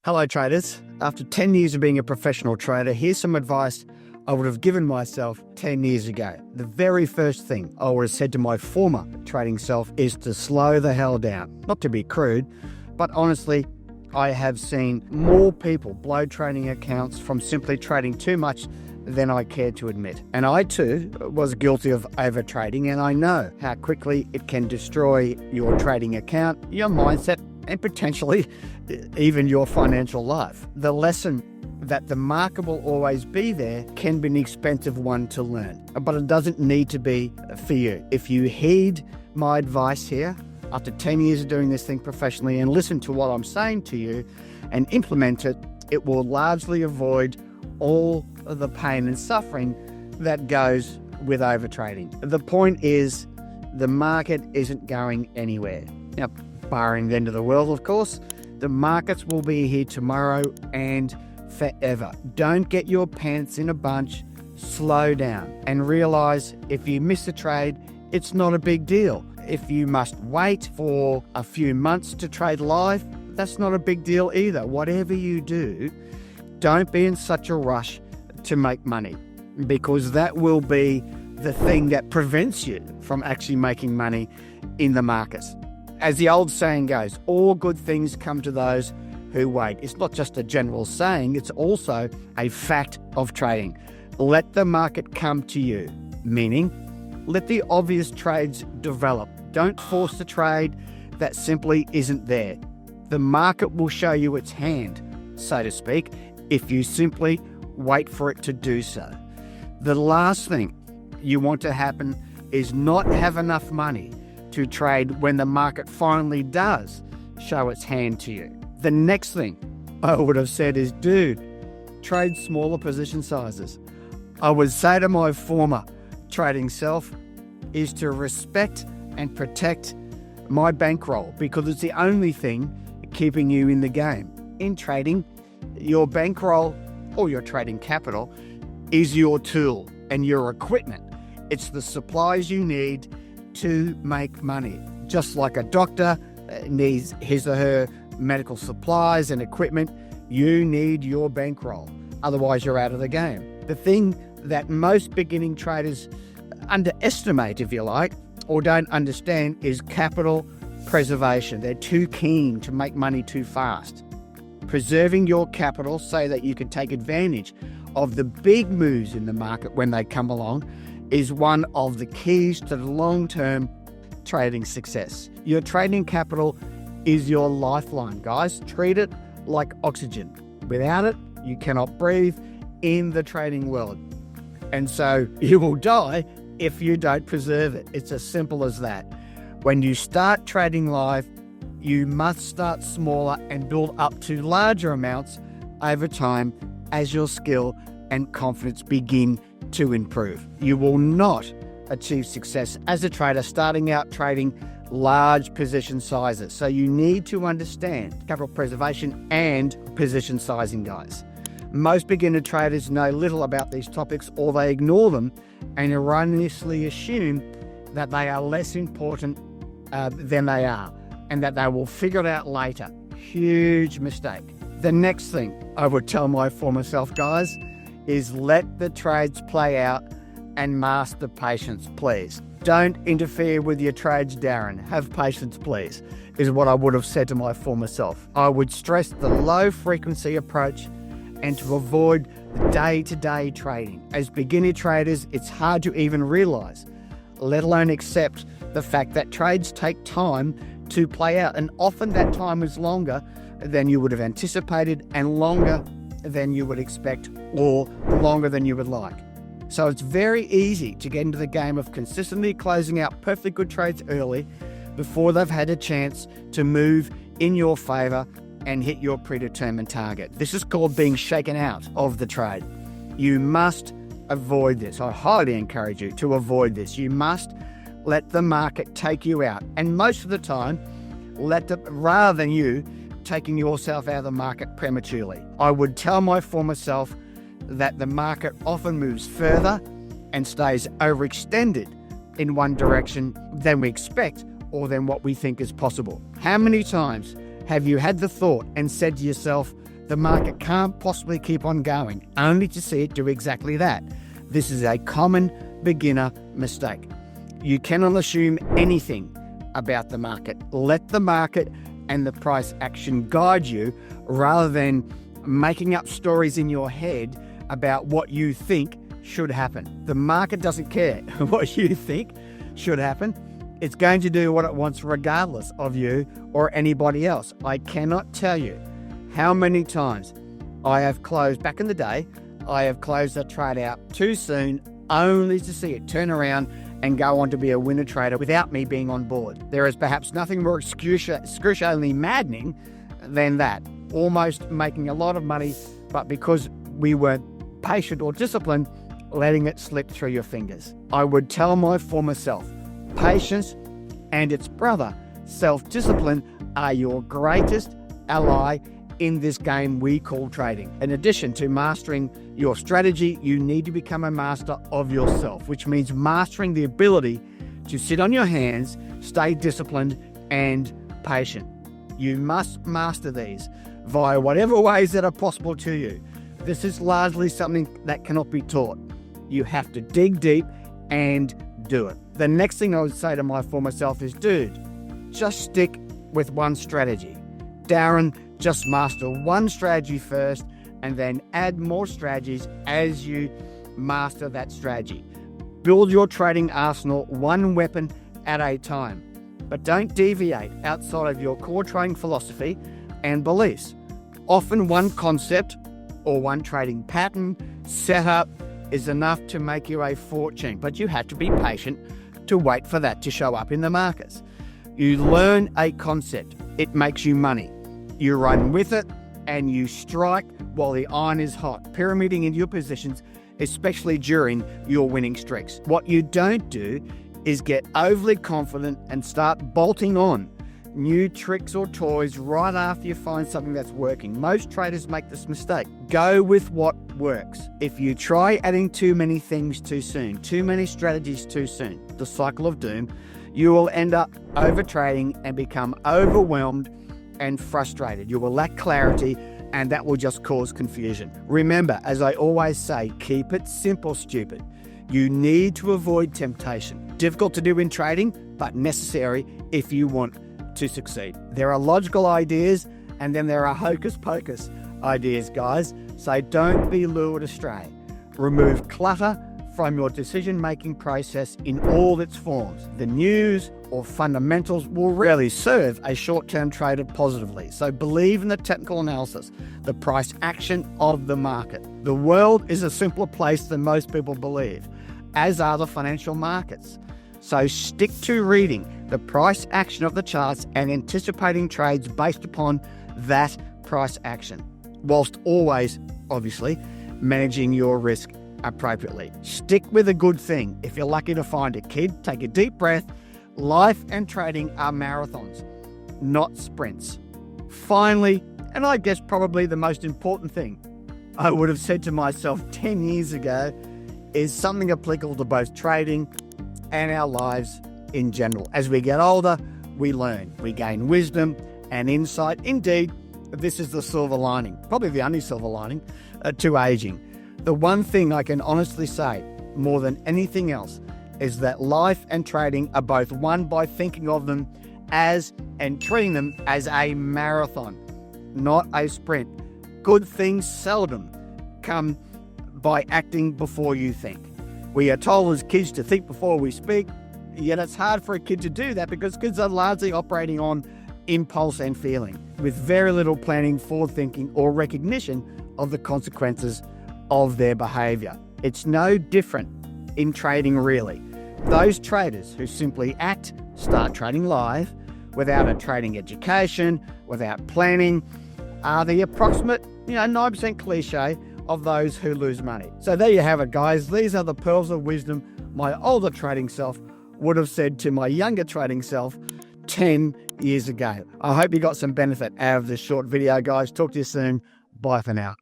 Hello traders. After 10 years of being a professional trader, here's some advice I would have given myself 10 years ago. The very first thing I would have said to my former trading self is to slow the hell down. Not to be crude, but honestly, I have seen more people blow trading accounts from simply trading too much than I care to admit. And I too was guilty of overtrading, and I know how quickly it can destroy your trading account, your mindset, and potentially even your financial life. The lesson that the market will always be there can be an expensive one to learn, but it doesn't need to be for you. If you heed my advice here, after 10 years of doing this thing professionally, and listen to what I'm saying to you and implement it, it will largely avoid all of the pain and suffering that goes with overtrading. The point is, the market isn't going anywhere. Now, barring the end of the world, of course, the markets will be here tomorrow and forever. Don't get your pants in a bunch, slow down, and realize if you miss a trade, it's not a big deal. If you must wait for a few months to trade live, that's not a big deal either. Whatever you do, don't be in such a rush to make money, because that will be the thing that prevents you from actually making money in the markets. As the old saying goes, all good things come to those who wait. It's not just a general saying, it's also a fact of trading. Let the market come to you, meaning let the obvious trades develop. Don't force the trade that simply isn't there. The market will show you its hand, so to speak, if you simply wait for it to do so. The last thing you want to happen is not have enough money to trade when the market finally does show its hand to you. The next thing I would have said is, dude, trade smaller position sizes. I would say to my former trading self is to respect and protect my bankroll, because it's the only thing keeping you in the game. In trading, your bankroll or your trading capital is your tool and your equipment. It's the supplies you need to make money. Just like a doctor needs his or her medical supplies and equipment, you need your bankroll. Otherwise, you're out of the game. The thing that most beginning traders underestimate, if you like, or don't understand, is capital preservation. They're too keen to make money too fast. Preserving your capital so that you can take advantage of the big moves in the market when they come along is one of the keys to the long-term trading success. Your trading capital is your lifeline, guys. Treat it like oxygen. Without it, you cannot breathe in the trading world. And so you will die if you don't preserve it. It's as simple as that. When you start trading live, you must start smaller and build up to larger amounts over time as your skill and confidence begin to improve. You will not achieve success as a trader starting out trading large position sizes. So you need to understand capital preservation and position sizing, guys. Most beginner traders know little about these topics, or they ignore them and erroneously assume that they are less important than they are, and that they will figure it out later. Huge mistake. The next thing I would tell my former self, guys, is let the trades play out and master patience, please. Don't interfere with your trades, Darren. Have patience, please, is what I would have said to my former self. I would stress the low frequency approach and to avoid the day-to-day trading. As beginner traders, it's hard to even realize, let alone accept the fact that trades take time to play out, and often that time is longer than you would have anticipated and longer than you would expect, or longer than you would like. So it's very easy to get into the game of consistently closing out perfectly good trades early before they've had a chance to move in your favor and hit your predetermined target. This is called being shaken out of the trade. You must avoid this. I highly encourage you to avoid this. You must let the market take you out. And most of the time, rather than you taking yourself out of the market prematurely. I would tell my former self that the market often moves further and stays overextended in one direction than we expect or than what we think is possible. How many times have you had the thought and said to yourself, The market can't possibly keep on going, only to see it do exactly that. This is a common beginner mistake. You cannot assume anything about the market. Let the market and the price action guide you rather than making up stories in your head about what you think should happen. The market doesn't care what you think should happen. It's going to do what it wants regardless of you or anybody else. I cannot tell you how many times I have closed, back in the day, I have closed a trade out too soon only to see it turn around and go on to be a winner trader without me being on board. There is perhaps nothing more excruciatingly maddening than that. Almost making a lot of money, but because we weren't patient or disciplined, letting it slip through your fingers. I would tell my former self, patience and its brother, self-discipline, are your greatest ally in this game we call trading. In addition to mastering your strategy, you need to become a master of yourself, which means mastering the ability to sit on your hands, stay disciplined and patient. You must master these via whatever ways that are possible to you. This is largely something that cannot be taught. You have to dig deep and do it. The next thing I would say to my former self is, dude, just stick with one strategy. Darren, just master one strategy first and then add more strategies as you master that strategy. Build your trading arsenal one weapon at a time, but don't deviate outside of your core trading philosophy and beliefs. Often one concept or one trading pattern setup is enough to make you a fortune, but you have to be patient to wait for that to show up in the markets. You learn a concept, it makes you money. You run with it and you strike while the iron is hot, pyramiding into your positions, especially during your winning streaks. What you don't do is get overly confident and start bolting on new tricks or toys right after you find something that's working. Most traders make this mistake. Go with what works. If you try adding too many things too soon, too many strategies too soon, the cycle of doom, you will end up overtrading and become overwhelmed and frustrated. You will lack clarity and that will just cause confusion. Remember, as I always say, keep it simple, stupid. You need to avoid temptation. Difficult to do in trading, but necessary if you want to succeed. There are logical ideas and then there are hocus pocus ideas, guys. So don't be lured astray. Remove clutter from your decision-making process in all its forms. The news or fundamentals will rarely serve a short-term trader positively. So believe in the technical analysis, the price action of the market. The world is a simpler place than most people believe, as are the financial markets. So stick to reading the price action of the charts and anticipating trades based upon that price action, whilst always, obviously, managing your risk appropriately. Stick with a good thing. If you're lucky to find it, kid, take a deep breath. Life and trading are marathons, not sprints. Finally, and I guess probably the most important thing I would have said to myself 10 years ago is something applicable to both trading and our lives in general. As we get older, we learn, we gain wisdom and insight. Indeed, this is the silver lining, probably the only silver lining to aging. The one thing I can honestly say, more than anything else, is that life and trading are both won by thinking of them as and treating them as a marathon, not a sprint. Good things seldom come by acting before you think. We are told as kids to think before we speak, yet it's hard for a kid to do that because kids are largely operating on impulse and feeling, with very little planning, forward thinking, or recognition of the consequences of their behavior. It's no different in trading, really. Those traders who simply act, start trading live, without a trading education, without planning, are the approximate, 9% cliche of those who lose money. So there you have it, guys. These are the pearls of wisdom my older trading self would have said to my younger trading self 10 years ago. I hope you got some benefit out of this short video, guys. Talk to you soon. Bye for now.